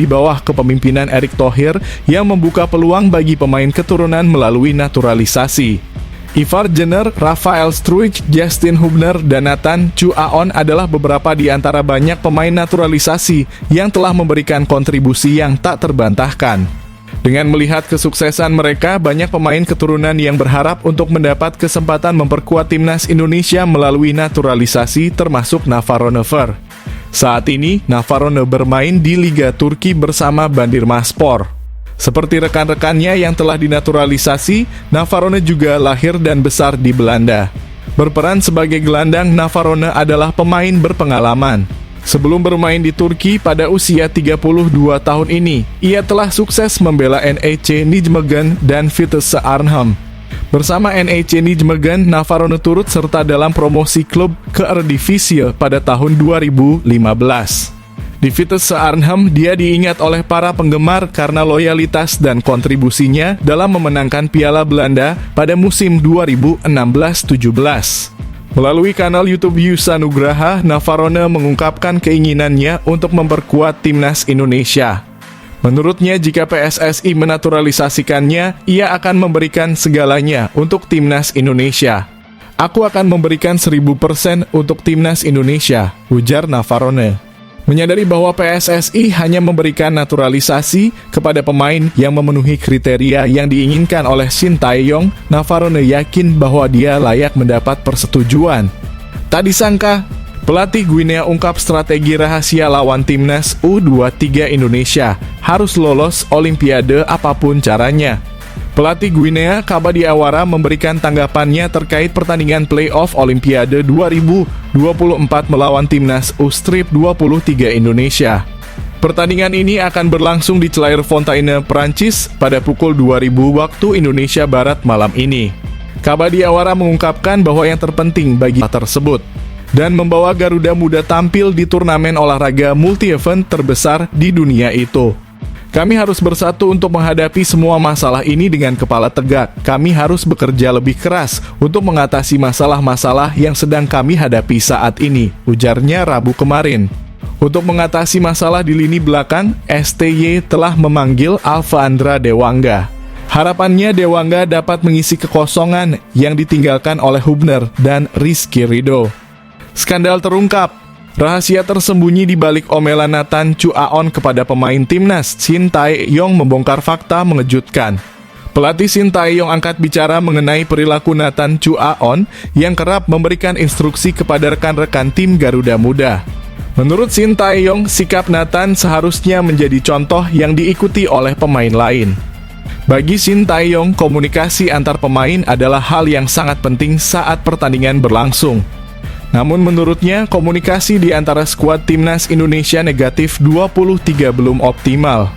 di bawah kepemimpinan Erick Thohir yang membuka peluang bagi pemain keturunan melalui naturalisasi. Ivar Jenner, Rafael Struijk, Justin Hubner, dan Nathan Chu Aon adalah beberapa di antara banyak pemain naturalisasi yang telah memberikan kontribusi yang tak terbantahkan. Dengan melihat kesuksesan mereka, banyak pemain keturunan yang berharap untuk mendapat kesempatan memperkuat timnas Indonesia melalui naturalisasi termasuk Navarone. Saat ini, Navarone bermain di Liga Turki bersama Bandırmaspor. Seperti rekan-rekannya yang telah dinaturalisasi, Navarone juga lahir dan besar di Belanda. Berperan sebagai gelandang, Navarone adalah pemain berpengalaman. Sebelum bermain di Turki pada usia 32 tahun ini, ia telah sukses membela NEC Nijmegen dan Vitesse Arnhem. Bersama NEC Nijmegen, Navarone turut serta dalam promosi klub ke Eredivisie pada tahun 2015. Di Vitesse Arnhem, dia diingat oleh para penggemar karena loyalitas dan kontribusinya dalam memenangkan Piala Belanda pada musim 2016-17. Melalui kanal YouTube Yusa Nugraha, Navarone mengungkapkan keinginannya untuk memperkuat timnas Indonesia. Menurutnya, jika PSSI menaturalisasikannya, ia akan memberikan segalanya untuk timnas Indonesia. Aku akan memberikan 1000% untuk timnas Indonesia, ujar Navarone. Menyadari bahwa PSSI hanya memberikan naturalisasi kepada pemain yang memenuhi kriteria yang diinginkan oleh Shin Tae-yong, Navarone yakin bahwa dia layak mendapat persetujuan. Tak disangka, pelatih Guinea ungkap strategi rahasia lawan timnas U23 Indonesia harus lolos Olimpiade apapun caranya. Pelatih Guinea, Kaba Diawara, memberikan tanggapannya terkait pertandingan playoff Olimpiade 2024 melawan timnas U23 Indonesia. Pertandingan ini akan berlangsung di Clairefontaine, Prancis pada pukul 2000 waktu Indonesia Barat malam ini. Kaba Diawara mengungkapkan bahwa yang terpenting bagi tersebut dan membawa Garuda Muda tampil di turnamen olahraga multi-event terbesar di dunia itu. Kami harus bersatu untuk menghadapi semua masalah ini dengan kepala tegak. Kami harus bekerja lebih keras untuk mengatasi masalah-masalah yang sedang kami hadapi saat ini, ujarnya Rabu kemarin. Untuk mengatasi masalah di lini belakang, STY telah memanggil Alfandra Dewangga. Harapannya Dewangga dapat mengisi kekosongan yang ditinggalkan oleh Hubner dan Rizky Ridho. Skandal terungkap. Rahasia tersembunyi di balik omelan Nathan Chu Aon kepada pemain timnas Shin Tae-yong membongkar fakta mengejutkan. Pelatih Shin Tae-yong angkat bicara mengenai perilaku Nathan Chu Aon yang kerap memberikan instruksi kepada rekan-rekan tim Garuda Muda. Menurut Shin Tae-yong, sikap Nathan seharusnya menjadi contoh yang diikuti oleh pemain lain. Bagi Shin Tae-yong, komunikasi antar pemain adalah hal yang sangat penting saat pertandingan berlangsung. Namun menurutnya, komunikasi di antara skuad timnas Indonesia negatif 23 belum optimal.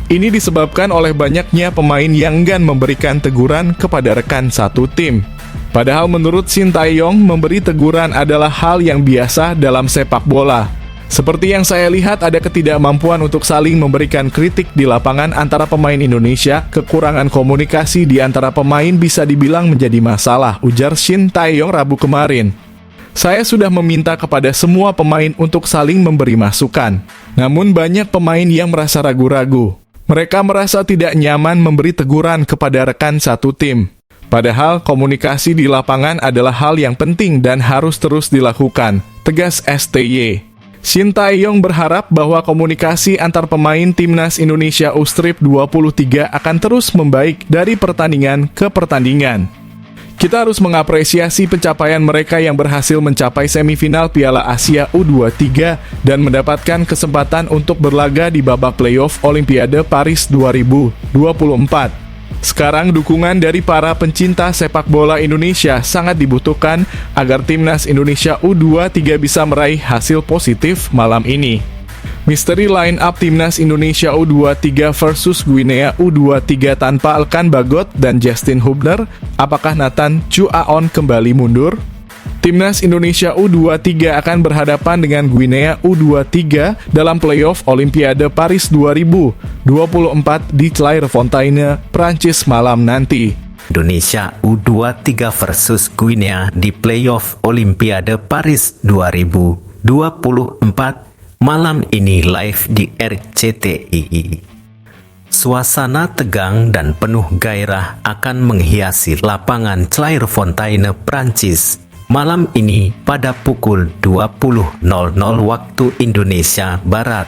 Ini disebabkan oleh banyaknya pemain yang enggan memberikan teguran kepada rekan satu tim. Padahal menurut Shin Tae-yong, memberi teguran adalah hal yang biasa dalam sepak bola. Seperti yang saya lihat, ada ketidakmampuan untuk saling memberikan kritik di lapangan antara pemain Indonesia. Kekurangan komunikasi di antara pemain bisa dibilang menjadi masalah, ujar Shin Tae-yong Rabu kemarin. Saya sudah meminta kepada semua pemain untuk saling memberi masukan. Namun banyak pemain yang merasa ragu-ragu. Mereka merasa tidak nyaman memberi teguran kepada rekan satu tim. Padahal komunikasi di lapangan adalah hal yang penting dan harus terus dilakukan, tegas STY. Shin Tae-yong berharap bahwa komunikasi antar pemain timnas Indonesia U23 akan terus membaik dari pertandingan ke pertandingan. Kita harus mengapresiasi pencapaian mereka yang berhasil mencapai semifinal Piala Asia U23 dan mendapatkan kesempatan untuk berlaga di babak playoff Olimpiade Paris 2024. Sekarang dukungan dari para pencinta sepak bola Indonesia sangat dibutuhkan agar timnas Indonesia U23 bisa meraih hasil positif malam ini. Misteri line-up timnas Indonesia U23 versus Guinea U23 tanpa Elkan Bagot dan Justin Hubner, apakah Nathan Chu Aon kembali mundur? Timnas Indonesia U23 akan berhadapan dengan Guinea U23 dalam playoff Olimpiade Paris 2024 di Clairefontaine, Prancis malam nanti. Indonesia U23 versus Guinea di playoff Olimpiade Paris 2024 malam ini live di RCTI. Suasana tegang dan penuh gairah akan menghiasi lapangan Clairefontaine, Prancis malam ini pada pukul 20.00 waktu Indonesia Barat.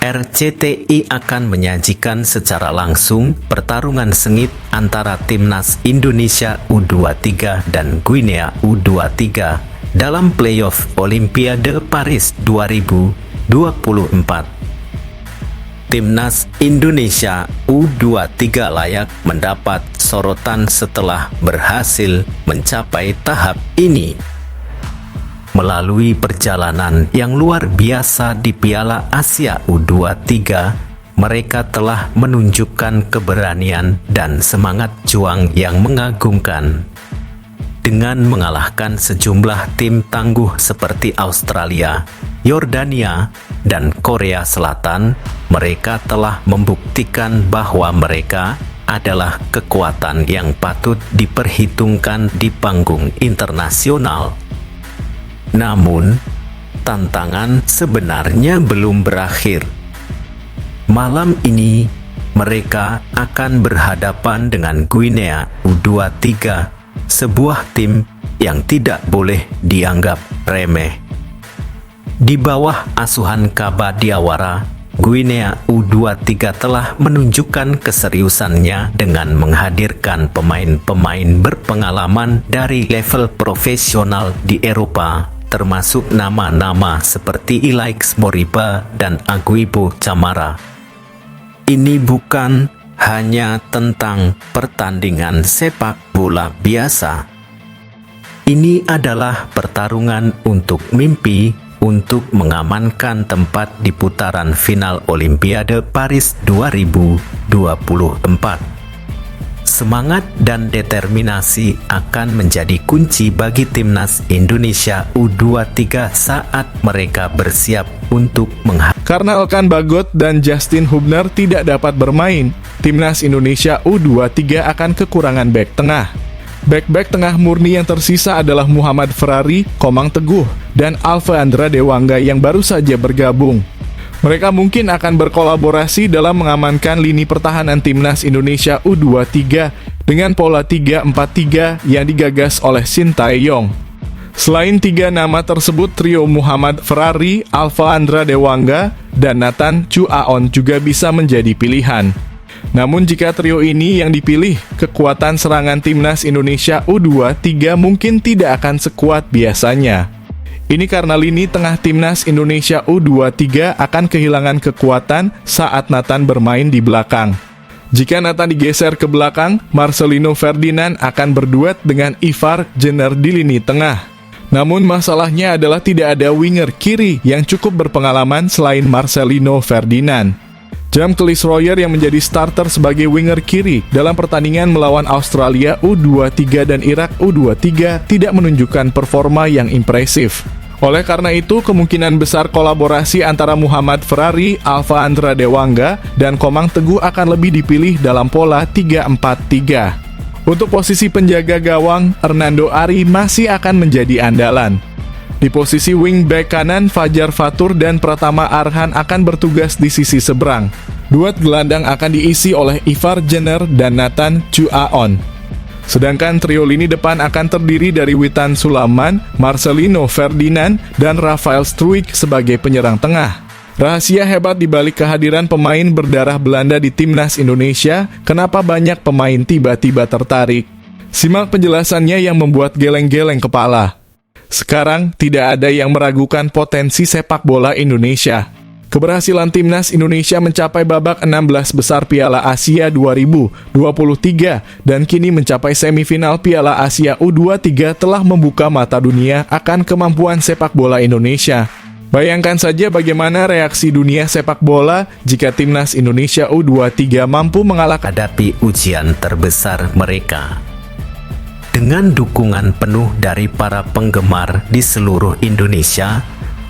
RCTI akan menyajikan secara langsung pertarungan sengit antara Timnas Indonesia U23 dan Guinea U23 dalam playoff Olimpiade Paris 2024. Timnas Indonesia U23 layak mendapat sorotan setelah berhasil mencapai tahap ini. Melalui perjalanan yang luar biasa di Piala Asia U23, mereka telah menunjukkan keberanian dan semangat juang yang mengagumkan. Dengan mengalahkan sejumlah tim tangguh seperti Australia, Yordania, dan Korea Selatan, mereka telah membuktikan bahwa mereka adalah kekuatan yang patut diperhitungkan di panggung internasional. Namun, tantangan sebenarnya belum berakhir. Malam ini, mereka akan berhadapan dengan Guinea U23, sebuah tim yang tidak boleh dianggap remeh. Di bawah asuhan Kaba Diawara, Guinea U23 telah menunjukkan keseriusannya dengan menghadirkan pemain-pemain berpengalaman dari level profesional di Eropa, termasuk nama-nama seperti Ilaix Moriba dan Aguibo Camara. Ini bukan hanya tentang pertandingan sepak bola biasa. Ini adalah pertarungan untuk mimpi untuk mengamankan tempat di putaran final Olimpiade Paris 2024. Semangat dan determinasi akan menjadi kunci bagi Timnas Indonesia U23 saat mereka bersiap untuk Karena Elkan Bagot dan Justin Hubner tidak dapat bermain, Timnas Indonesia U23 akan kekurangan bek tengah. Bek-bek tengah murni yang tersisa adalah Muhammad Ferrari, Komang Teguh, dan Alfeandra Dewangga yang baru saja bergabung. Mereka mungkin akan berkolaborasi dalam mengamankan lini pertahanan Timnas Indonesia U23 dengan pola 3-4-3 yang digagas oleh Shin Tae-yong. Selain tiga nama tersebut, trio Muhammad Ferrari, Alfeandra Dewangga, dan Nathan Chu Aon juga bisa menjadi pilihan. Namun jika trio ini yang dipilih, kekuatan serangan Timnas Indonesia U23 mungkin tidak akan sekuat biasanya. Ini karena lini tengah Timnas Indonesia U23 akan kehilangan kekuatan saat Nathan bermain di belakang. Jika Nathan digeser ke belakang, Marcelino Ferdinand akan berduet dengan Ivar Jenner di lini tengah. Namun masalahnya adalah tidak ada winger kiri yang cukup berpengalaman selain Marcelino Ferdinand. James Royer yang menjadi starter sebagai winger kiri dalam pertandingan melawan Australia U23 dan Irak U23 tidak menunjukkan performa yang impresif. Oleh karena itu, kemungkinan besar kolaborasi antara Muhammad Ferrari, Alfeandra Dewangga, dan Komang Teguh akan lebih dipilih dalam pola 3-4-3. Untuk posisi penjaga gawang, Hernando Ari masih akan menjadi andalan. Di posisi wingback kanan, Fajar Fatur dan Pratama Arhan akan bertugas di sisi seberang. Duet gelandang akan diisi oleh Ivar Jenner dan Nathan Chu Aon. Sedangkan trio lini depan akan terdiri dari Witan Sulaiman, Marcelino Ferdinand, dan Rafael Struijk sebagai penyerang tengah. Rahasia hebat di balik kehadiran pemain berdarah Belanda di Timnas Indonesia, kenapa banyak pemain tiba-tiba tertarik? Simak penjelasannya yang membuat geleng-geleng kepala. Sekarang, tidak ada yang meragukan potensi sepak bola Indonesia. Keberhasilan Timnas Indonesia mencapai babak 16 besar Piala Asia 2023 dan kini mencapai semifinal Piala Asia U23 telah membuka mata dunia akan kemampuan sepak bola Indonesia. Bayangkan saja bagaimana reaksi dunia sepak bola jika Timnas Indonesia U23 mampu mengalahkan hadapi ujian terbesar mereka. Dengan dukungan penuh dari para penggemar di seluruh Indonesia,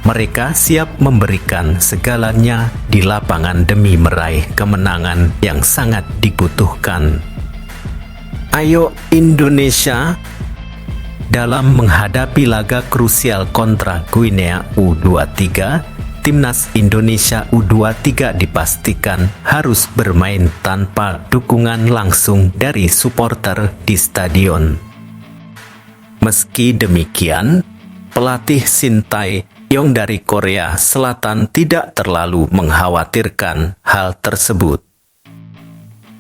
mereka siap memberikan segalanya di lapangan demi meraih kemenangan yang sangat dibutuhkan. Ayo Indonesia! Dalam menghadapi laga krusial kontra Guinea U23, Timnas Indonesia U23 dipastikan harus bermain tanpa dukungan langsung dari supporter di stadion. Meski demikian, pelatih Shin Tae-yong dari Korea Selatan tidak terlalu mengkhawatirkan hal tersebut.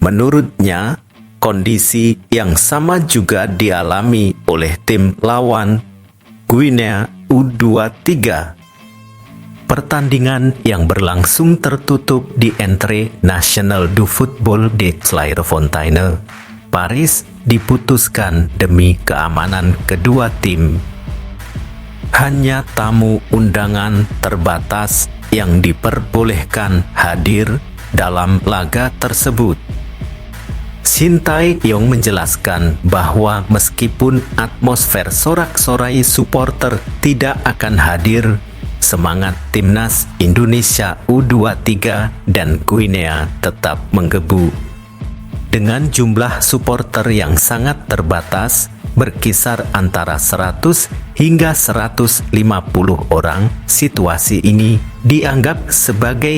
Menurutnya, kondisi yang sama juga dialami oleh tim lawan Guinea U23. Pertandingan yang berlangsung tertutup di Entrée Nationale du Football de Clairefontaine, Paris diputuskan demi keamanan kedua tim. Hanya tamu undangan terbatas yang diperbolehkan hadir dalam laga tersebut. Shin Tae-yong menjelaskan bahwa meskipun atmosfer sorak-sorai supporter tidak akan hadir, semangat Timnas Indonesia U23 dan Guinea tetap menggebu. Dengan jumlah supporter yang sangat terbatas, berkisar antara 100 hingga 150 orang, situasi ini dianggap sebagai